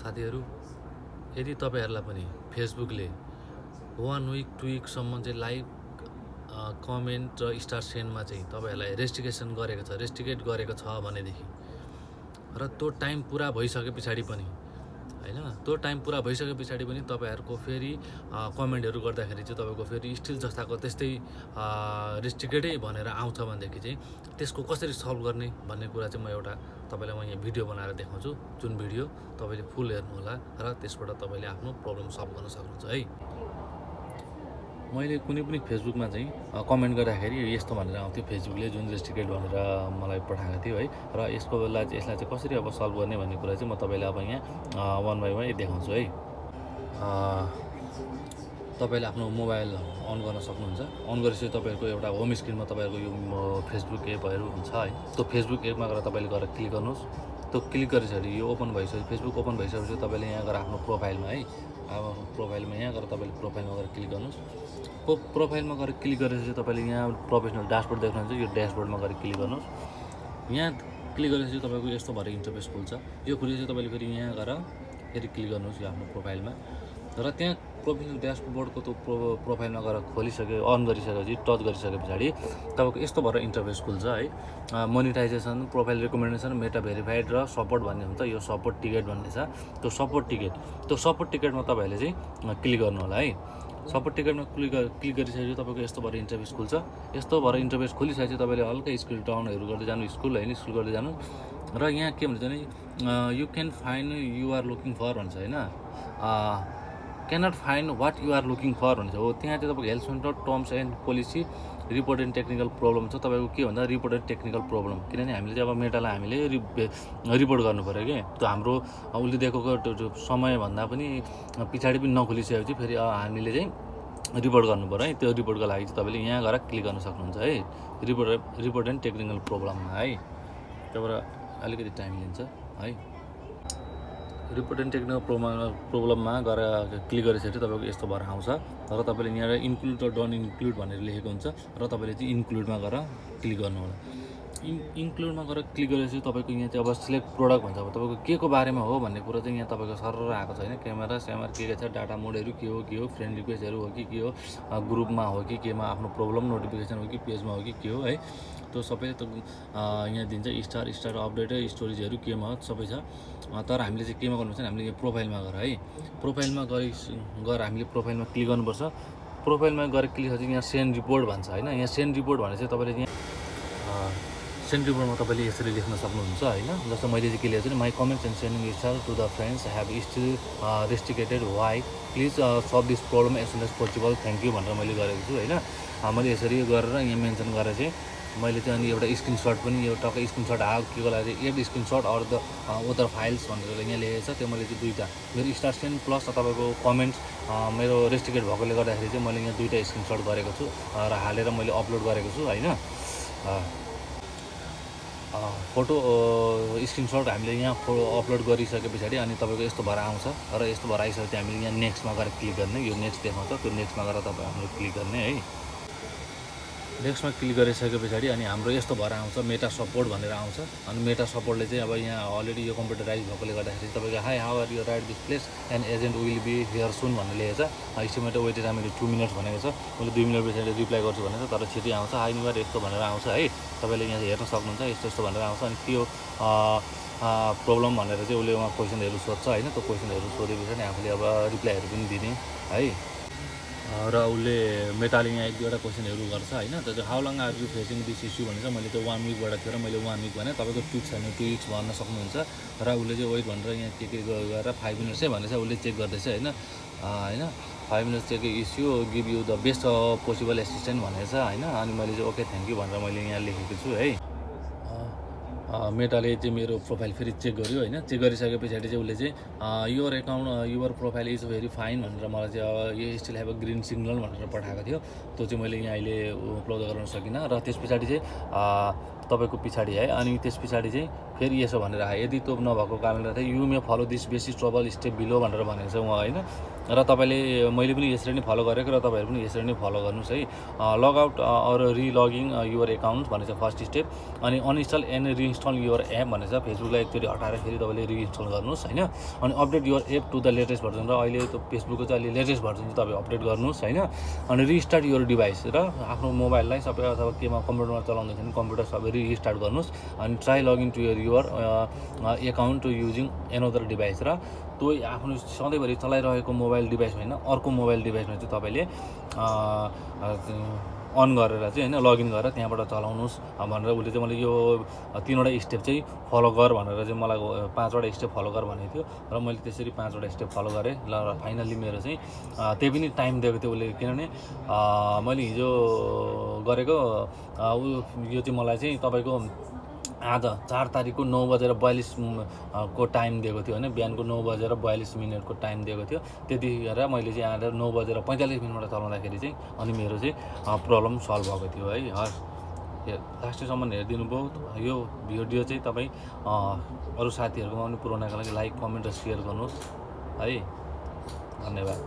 साथीहरू, यदि तपाईहरुलाई पनि फेसबुकले 1 विक 2 विकसम्म चाहिँ लाइक कमेन्ट र स्टार सेन्डमा चाहिँ तपाईहरुलाई रेस्ट्रिकेट गरेको छ भनेदेखि र त्यो टाइम पुरा भइसके पछाडी पनि हैन, त्यो टाइम पुरा भइसके पछाडी पनि तपाईहरुको फेरि कमेन्टहरु गर्दाखेरि चाहिँ तपाईको फेरि स्टिल जस्ताको त्यस्तै रेस्ट्रिकेटै भनेर आउँछ भनेदेखि चाहिँ त्यसको कसरी सल्भ गर्ने भन्ने कुरा चाहिँ म एउटा तपाईलाई म यहाँ भिडियो बनाएर देखाउँछु, जुन भिडियो तपाईले फुल हेर्नु होला र त्यसबाट तपाईले आफ्नो प्रब्लम सल्भ गर्न सक्नुहुन्छ है। मैले कुनै पनि फेसबुकमा चाहिँ कमेन्ट गर्दाखेरि यस्तो भनेर आउँथ्यो, फेसबुकले जुन रेस्ट्रिकेट भनेर मलाई पठाएको थियो है, र यसलाई चाहिँ कसरी अब सल्भ गर्ने भन्ने कुरा चाहिँ म तपाईलाई अब यहाँ वन बाइ वन देखाउँछु है। तपाईले आफ्नो मोबाइल अन गर्न सक्नुहुन्छ। अन गरेपछि तपाईहरुको एउटा होम स्क्रिनमा तपाईहरुको यो फेसबुक एपहरु हुन्छ है। त्यो फेसबुक एपमा गएर तपाईले गएर क्लिक गर्नुस्। त्यो क्लिक गरेपछि यो ओपन भइसक्यो, फेसबुक ओपन भइसकेपछि तपाईले यहाँ गएर आफ्नो प्रोफाइलमा है, अब प्रोफाइलमा यहाँ गएर तपाईले प्रोफाइलमा गएर क्लिक गर्नुस्। प्रोफाइलमा गएर क्लिक गरेपछि तपाईले यहाँ प्रोफेसनल ड्याशबोर्ड देख्नुहुन्छ, यो ड्याशबोर्डमा गएर क्लिक गर्नुस्। यहाँ क्लिक गरेपछि तपाईको यस्तो भएर इन्टरफेस खुल्छ। यो खुलेपछि तपाईले फेरि यहाँ गएर फेरि क्लिक गर्नुस् यो आफ्नो प्रोफाइलमा, र त्यहाँ प्रोफेसनल ड्याशबोर्डको त्यो प्रोफाइलमा गएर खोलिसक्यो, अन गरिसकेपछि टच गरिसके पछाडि तपाईको यस्तो भएर इन्टरफेस खुल्छ है। मोनिटाइजेसन, प्रोफाइल रिकमेन्डेसन, मेटा भेरिफाइड र सपोर्ट भन्ने हुन्छ। यो सपोर्ट टिकट भन्ने छ, त्यो सपोर्ट टिकटमा तपाईहरुले चाहिँ क्लिक गर्नु होला है। सपोर्ट टिकटमा क्लिक गरिसकेपछि तपाईको यस्तो भएर इन्टरफेस खुल्छ। यस्तो भएर इन्टरफेस खोलिसकेपछि तपाईले हल्का स्क्रोल डाउनहरु गर्दै जानु, स्क्रोल गर्दै जानु, र यहाँ के भन्छ भने you can find you are looking for भन्छ हैन, cannot find what you are looking for भन्छ हो। त्यहाँ चाहिँ तपाईको health centre terms and policy report and technical problem छ। तपाईको के भन्दा रिपोर्ट एन्ड टेक्निकल प्रब्लम, किनभने हामीले चाहिँ अब मेटालाई हामीले रिपोर्ट गर्नु पर्यो के, त्यो हाम्रो उसले दिएको समय भन्दा पनि पछाडी पनि नखोलिसकेपछि फेरि हामीले चाहिँ रिपोर्ट गर्नु पर्यो है। त्यो रिपोर्टको लागि चाहिँ तपाईले यहाँ गएर क्लिक गर्न सक्नुहुन्छ है, रिपोर्ट एन्ड टेक्निकल प्रब्लममा है। त्यहाँबाट अलिकति टाइम लिन्छ है। रिपोर्ट एन्ड टेक्निकल प्रब्लममा गएर क्लिक गरिसकेपछि तपाईको यस्तो भएर आउँछ, र तपाईले यहाँ इन्क्लुड र डन इन्क्लुड भनेर लेखेको हुन्छ, र तपाईले चाहिँ इन्क्लुडमा गएर क्लिक गर्नु होला। इन्क्लुडमा गएर क्लिक गरेपछि तपाईको यहाँ चाहिँ अब सिलेक्ट प्रोडक्ट भन्छ। अब तपाईको के को बारेमा हो भन्ने कुरा चाहिँ यहाँ तपाईको सरर आएको छ हैन, क्यामेरा स्यामर के छ, डाटा मोडहरु के हो, फ्रेन्ड रिक्वेस्टहरु हो कि के हो, ग्रुपमा हो कि केमा आफ्नो प्रब्लम नोटिफिकेसन हो कि पेजमा हो कि के हो है, त्यो सबै त यहाँ दिन्छ। स्टार अपडेट स्टोरेजहरु केमा हो सबै छ। तर हामीले चाहिँ केमा गर्नुपर्छ, हामीले यहाँ प्रोफाइलमा गएर है, प्रोफाइलमा गएर हामीले प्रोफाइलमा क्लिक गर्नुपर्छ। प्रोफाइलमा गएर क्लिक गरेपछि यहाँ सेन्ड रिपोर्ट भन्छ हैन। यहाँ सेन्ड रिपोर्ट भने चाहिँ तपाईले यहाँ सेन्ड रिपोर्टमा तपाईले यसरी लेख्न सक्नुहुन्छ हैन। जस्तो मैले चाहिँ के लेखेको छु, my comments and sending star to the friends have still restricted, why please solve this problem as soon as possible, thank you भनेर मैले गरेको छु हैन। मैले यसरी गरेर यहाँ मेन्सन गरेर चाहिँ मैले चाहिँ अनि एउटा स्क्रिनसट पनि यो टक्कै स्क्रिनसट आयो के को लागि add screenshot or the other files भनेर यहाँ लेखेको छ। त्यो मैले चाहिँ दुईटा मेरो स्टार सेन्ड प्लस तपाईँको कमेन्ट मेरो रेस्ट्रिकेट भएकोले गर्दाखेरि चाहिँ मैले यहाँ दुईटा स्क्रिनसट गरेको छु र हालेर मैले अपलोड गरेको छु हैन। फोटो स्क्रिनसट हामीले यहाँ अपलोड गरिसके पछाडि अनि तपाईको यस्तो भएर आउँछ, र यस्तो भएर आइसकेपछि हामीले यहाँ नेक्स्टमा गएर क्लिक गर्ने, यो नेक्स्ट देखाउँछ, त्यो नेक्स्टमा गएर तपाईँ हामीले क्लिक गर्ने है। नेक्स्टमा क्लिक गरिसके पछाडि अनि हाम्रो यस्तो भएर आउँछ, मेटा सपोर्ट भनेर आउँछ। अनि मेटा सपोर्टले चाहिँ अब यहाँ अलरेडी यो कम्प्युटराइज भएकोले गर्दाखेरि तपाईँको hi how are you right this place and agent will be here soon भनेर लेखेको छ। एस्टिमेटेड वेट टाइम मैले 2 मिनट भनेको छ, मैले 2 मिनट पछाडि रिप्लाई गर्छु भनेको छ, तर छिटै आउँछ। हाई निवार यस्तो भनेर आउँछ है, तपाईँले यहाँ हेर्न सक्नुहुन्छ यस्तो भनेर आउँछ। अनि के हो प्रब्लम भनेर चाहिँ उसले उहाँ क्वेसनहरू सोध्छ हैन। त्यो क्वेसनहरू सोधेपछि आफूले अब रिप्लाईहरू पनि दिने है। र उसले मेटाले यहाँ 1-2वटा क्वेसनहरू गर्छ हैन। त्यो चाहिँ how long are you facing this issue भनेर मैले त्यो 1 विकबाट थियो र मैले 1 विक भने तपाईको 2 छैन 2 विक्स भन्न सक्नुहुन्छ। र उसले चाहिँ वेट भनेर यहाँ के गरेर 5 मिनट्स है भनेर चाहिँ उसले चेक गर्दैछ हैन। 5 minutes check issue give you the best possible assistant भनेको छ हैन। अनि मैले चाहिँ ओके थ्याङ्क यू भनेर मैले यहाँ लेखेको छु है। मेटाले चाहिँ मेरो प्रोफाइल फेरि चेक गर्यो हैन। चेक गरिसके पछाडि चाहिँ उसले चाहिँ your account your profile is very fine भनेर मलाई चाहिँ यो still have a green signal भनेर पठाएको थियो। त्यो चाहिँ मैले यहाँ अहिले अपलोड गर्न सकिनँ। र त्यस पछाडि चाहिँ तपाईको पछाडि है, अनि त्यस पछाडि चाहिँ फेरि यसो भनेर आयो यदि त्यो नभएको कारणले चाहिँ you may follow this basis trouble step below भनेर भनेको छ उहाँ होइन र तपाईँले मैले पनि यसरी नै फलो गरेको र तपाईँहरू पनि यसरी नै फलो गर्नुहोस् है लगआउट अर रिलगिङ युवर एकाउन्ट भनेको छ फर्स्ट स्टेप अनि अनइन्स्टल एन्ड रिइन्स्टल युवर एप भनेको छ फेसबुकलाई एकचोटि हटाएर फेरि तपाईँले रिइन्स्टल गर्नुहोस् होइन अनि update your app to the latest version र अहिले त्यो फेसबुकको चाहिँ अहिले लेटेस्ट भर्जन चाहिँ तपाईँ अपडेट गर्नुहोस् होइन अनि रिस्टार्ट युवर डिभाइस र आफ्नो मोबाइललाई सबै अथवा केमा कम्प्युटरमा चलाउँदाखेरि कम्प्युटर सबै रिस्टार्ट गर्नुहोस् अनि try login to your account using another device र त्यो आफ्नो सधैँभरि चलाइरहेको मोबाइल डिभाइस होइन अर्को मोबाइल डिभाइसमा चाहिँ तपाईँले अन गरेर चाहिँ होइन लगइन गरेर त्यहाँबाट चलाउनुहोस् भनेर उसले चाहिँ मलाई यो 3वटा स्टेप चाहिँ फलो गर भनेर चाहिँ मलाई 5वटा स्टेप फलो गर भनेको थियो र मैले त्यसरी 5वटा स्टेप फलो गरेँ ल फाइनल्ली मेरो चाहिँ त्यही पनि टाइम दिएको थियो उसले किनभने मैले हिजो गरेको यो चाहिँ मलाई चाहिँ तपाईँको आज 4 तारिकको 9:42 को टाइम दिएको थियो होइन बिहानको 9:42 को टाइम दिएको थियो त्यतिखेर मैले चाहिँ आज 9:45 चलाउँदाखेरि चाहिँ अनि मेरो चाहिँ प्रब्लम सल्भ भएको थियो है लास्टसम्म हेरिदिनु भयो यो भिडियो चाहिँ तपाईँ अरू साथीहरूकोमा पनि पुर्याउनका लागि लाइक कमेन्ट र सेयर गर्नुहोस् है धन्यवाद।